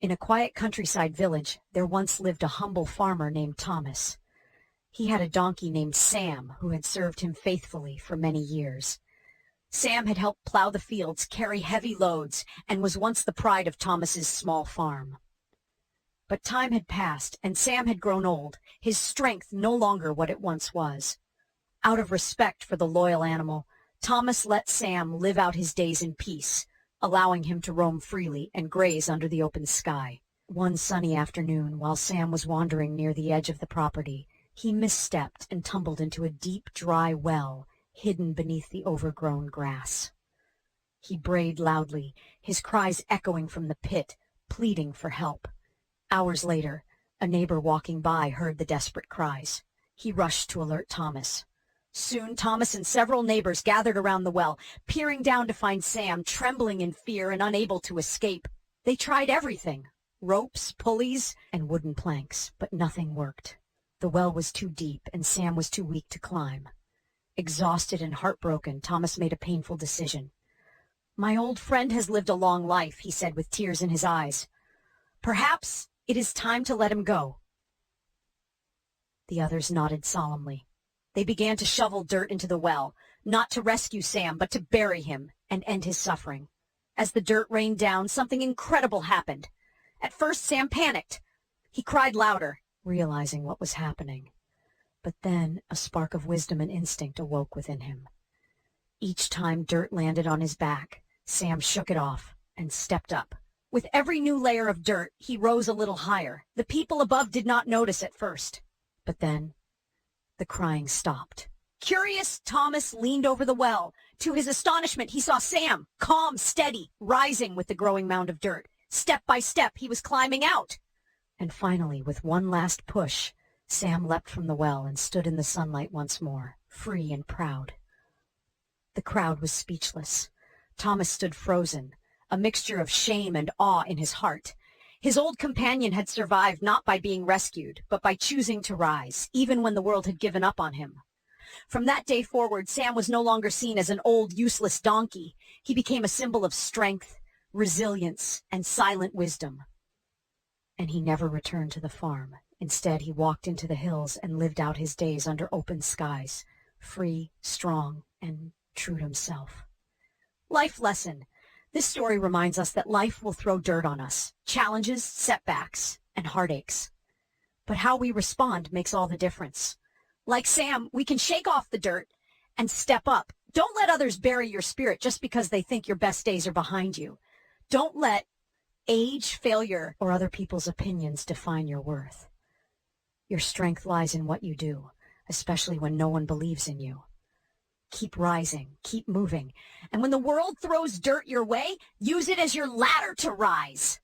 In a quiet countryside village, there once lived a humble farmer named Thomas. He had a donkey named Sam who had served him faithfully for many years. Sam had helped plow the fields, carry heavy loads, and was once the pride of Thomas's small farm. But time had passed, and Sam had grown old, his strength no longer what it once was. Out of respect for the loyal animal, Thomas let Sam live out his days in peace, allowing him to roam freely and graze under the open sky. One sunny afternoon, while Sam was wandering near the edge of the property, he misstepped and tumbled into a deep, dry well hidden beneath the overgrown grass. He brayed loudly, his cries echoing from the pit, pleading for help. Hours later, a neighbor walking by heard the desperate cries. He rushed to alert Thomas. Soon, Thomas and several neighbors gathered around the well, peering down to find Sam trembling in fear and unable to escape. They tried everything, ropes, pulleys, and wooden planks, but nothing worked. The well was too deep, and Sam was too weak to climb. Exhausted and heartbroken, Thomas made a painful decision. "My old friend has lived a long life," he said with tears in his eyes. "Perhaps it is time to let him go." The others nodded solemnly. They began to shovel dirt into the well, not to rescue Sam, but to bury him and end his suffering. As the dirt rained down, something incredible happened. At first, Sam panicked. He cried louder, realizing what was happening. But then a spark of wisdom and instinct awoke within him. Each time dirt landed on his back, Sam shook it off and stepped up. With every new layer of dirt, he rose a little higher. The people above did not notice at first. But then the crying stopped. Curious, Thomas leaned over the well. To his astonishment, he saw Sam, calm, steady, rising with the growing mound of dirt. Step by step, he was climbing out. And finally, with one last push, Sam leapt from the well and stood in the sunlight once more, free and proud. The crowd was speechless. Thomas stood frozen, a mixture of shame and awe in his heart. His old companion had survived not by being rescued, but by choosing to rise, even when the world had given up on him. From that day forward, Sam was no longer seen as an old, useless donkey. He became a symbol of strength, resilience, and silent wisdom. And he never returned to the farm. Instead, he walked into the hills and lived out his days under open skies, free, strong, and true to himself. Life lesson. This story reminds us that life will throw dirt on us, challenges, setbacks, and heartaches. But how we respond makes all the difference. Like Sam, we can shake off the dirt and step up. Don't let others bury your spirit just because they think your best days are behind you. Don't let age, failure, or other people's opinions define your worth. Your strength lies in what you do, especially when no one believes in you. Keep rising, keep moving, and when the world throws dirt your way, use it as your ladder to rise.